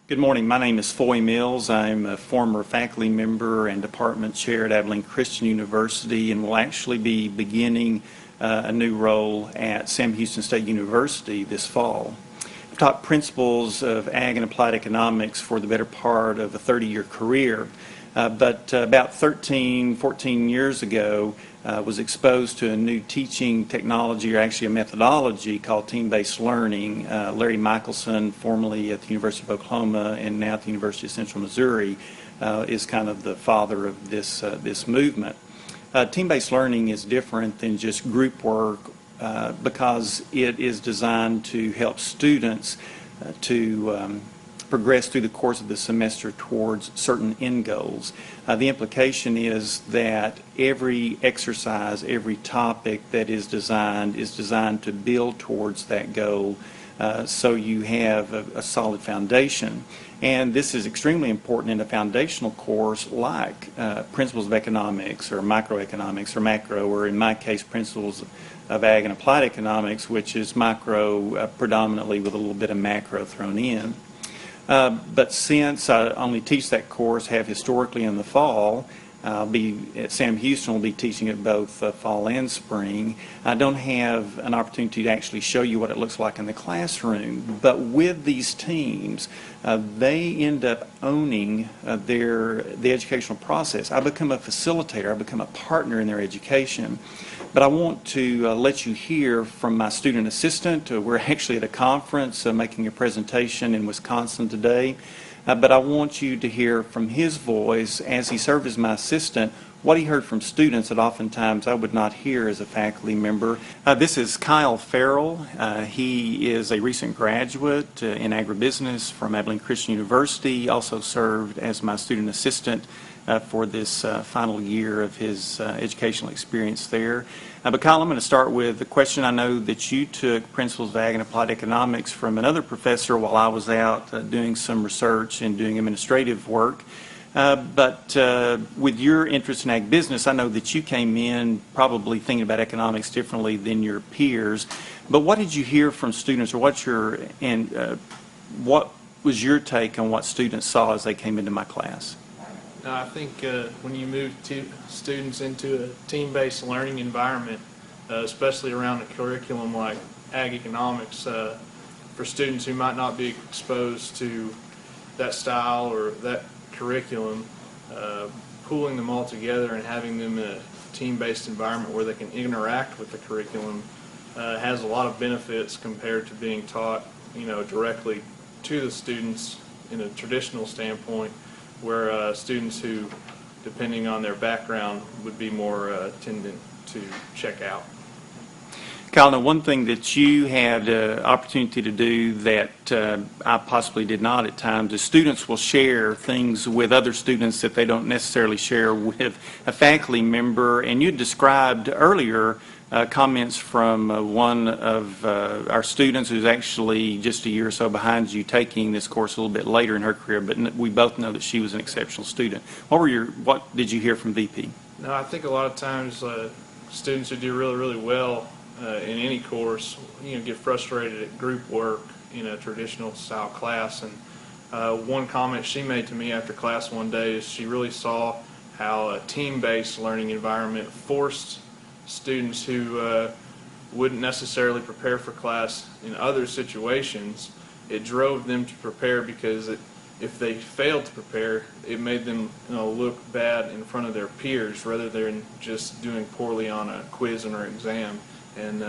Good morning. My name is Foy Mills. I'm a former faculty member and department chair at Abilene Christian University and will actually be beginning a new role at Sam Houston State University this fall. I've taught principles of ag and applied economics for the better part of a 30-year career. But about 14 years ago, was exposed to a new teaching technology, or actually a methodology, called team-based learning. Larry Michelson, formerly at the University of Oklahoma and now at the University of Central Missouri, is kind of the father of this movement. Team-based learning is different than just group work because it is designed to help students to progress through the course of the semester towards certain end goals. The implication is that every exercise, every topic that is designed to build towards that goal, so you have a solid foundation. And this is extremely important in a foundational course like Principles of Economics or Microeconomics or Macro, or in my case Principles of Ag and Applied Economics, which is micro predominantly with a little bit of macro thrown in. But since I only teach that course, have historically in the fall, I'll be at Sam Houston, will be teaching it both fall and spring. I don't have an opportunity to actually show you what it looks like in the classroom, but with these teams, they end up owning the educational process. I become a facilitator, I become a partner in their education. But I want to let you hear from my student assistant. We're actually at a conference making a presentation in Wisconsin today. But I want you to hear from his voice as he served as my assistant what he heard from students that oftentimes I would not hear as a faculty member. This is Kyle Farrell. He is a recent graduate in agribusiness from Abilene Christian University. He also served as my student assistant for this final year of his educational experience there. But Kyle, I'm going to start with the question. I know that you took Principles of Ag and Applied Economics from another professor while I was out doing some research and doing administrative work. But with your interest in ag business, I know that you came in probably thinking about economics differently than your peers. But what did you hear from students, or what was your take on what students saw as they came into my class? I think when you move students into a team-based learning environment, especially around a curriculum like ag economics, for students who might not be exposed to that style or that curriculum, pooling them all together and having them in a team-based environment where they can interact with the curriculum has a lot of benefits compared to being taught, directly to the students in a traditional standpoint, where students who, depending on their background, would be more tendent to check out. Kyle, now one thing that you had opportunity to do that I possibly did not at times is students will share things with other students that they don't necessarily share with a faculty member, and you described earlier comments from one of our students who's actually just a year or so behind you, taking this course a little bit later in her career, but we both know that she was an exceptional student. What did you hear from VP? No, I think a lot of times students who do really, really well in any course, get frustrated at group work in a traditional style class. And one comment she made to me after class one day is she really saw how a team-based learning environment forced students who wouldn't necessarily prepare for class in other situations. It drove them to prepare because if they failed to prepare, it made them look bad in front of their peers rather than just doing poorly on a quiz or exam. And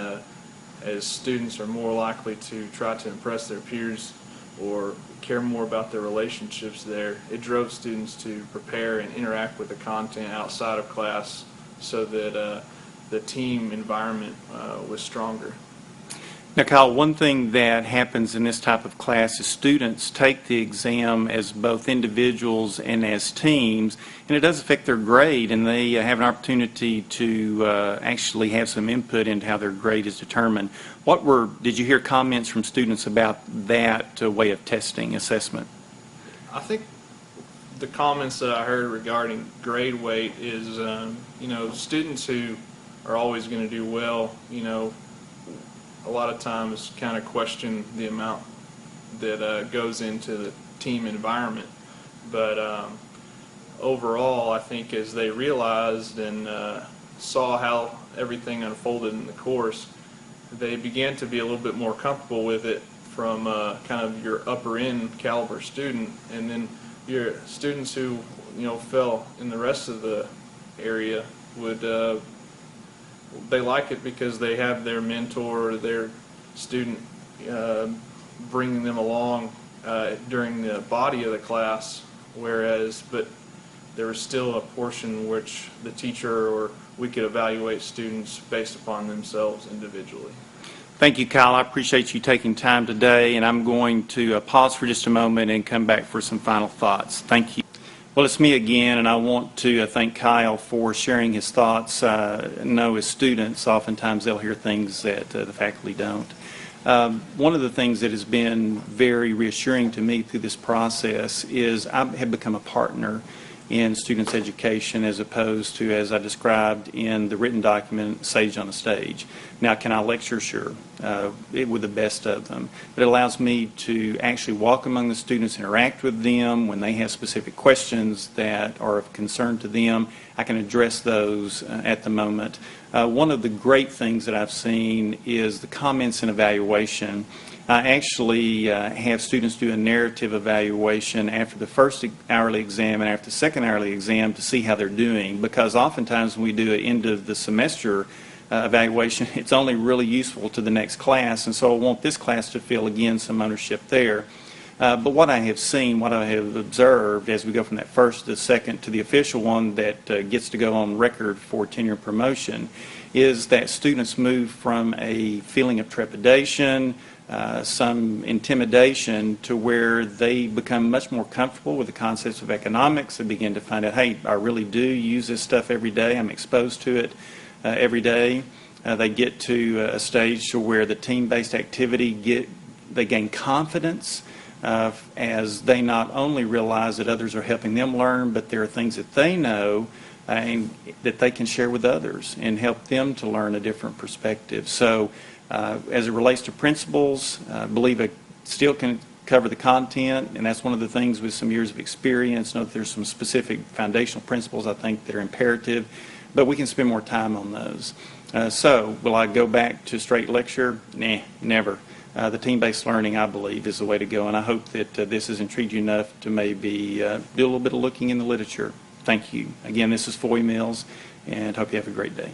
as students are more likely to try to impress their peers or care more about their relationships there, it drove students to prepare and interact with the content outside of class so that the team environment was stronger. Now, Kyle, one thing that happens in this type of class is students take the exam as both individuals and as teams, and it does affect their grade, and they have an opportunity to actually have some input into how their grade is determined. Did you hear comments from students about that way of testing assessment? I think the comments that I heard regarding grade weight is, students who are always going to do well, a lot of times kind of question the amount that goes into team environment. But overall, I think as they realized and saw how everything unfolded in the course, they began to be a little bit more comfortable with it from kind of your upper end caliber student, and then your students who fell in the rest of the area would they like it because they have their mentor or their student bringing them along during the body of the class, but there was still a portion which the teacher or we could evaluate students based upon themselves individually. Thank you, Kyle. I appreciate you taking time today, and I'm going to pause for just a moment and come back for some final thoughts. Thank you. Well, it's me again, and I want to thank Kyle for sharing his thoughts. I know as students, oftentimes they'll hear things that the faculty don't. One of the things that has been very reassuring to me through this process is I have become a partner in students' education as opposed to, as I described in the written document, Sage on a Stage. Now, can I lecture? Sure, with the best of them. But it allows me to actually walk among the students, interact with them. When they have specific questions that are of concern to them, I can address those at the moment. One of the great things that I've seen is the comments and evaluation. I actually have students do a narrative evaluation after the first hourly exam and after the second hourly exam to see how they're doing, because oftentimes when we do an end of the semester evaluation, it's only really useful to the next class, and so I want this class to feel again some ownership there. But what I have seen, what I have observed as we go from that first to the second to the official one that gets to go on record for tenure and promotion, is that students move from a feeling of trepidation, some intimidation, to where they become much more comfortable with the concepts of economics. They begin to find out, hey, I really do use this stuff every day. I'm exposed to it every day. They get to a stage to where the team-based activity they gain confidence as they not only realize that others are helping them learn, but there are things that they know and that they can share with others and help them to learn a different perspective. So as it relates to principles, I believe it still can cover the content, and that's one of the things with some years of experience. Know that there's some specific foundational principles I think that are imperative, but we can spend more time on those. So will I go back to straight lecture? Nah, never. The team-based learning, I believe, is the way to go, and I hope that this has intrigued you enough to maybe do a little bit of looking in the literature. Thank you. Again, this is Foy Mills, and hope you have a great day.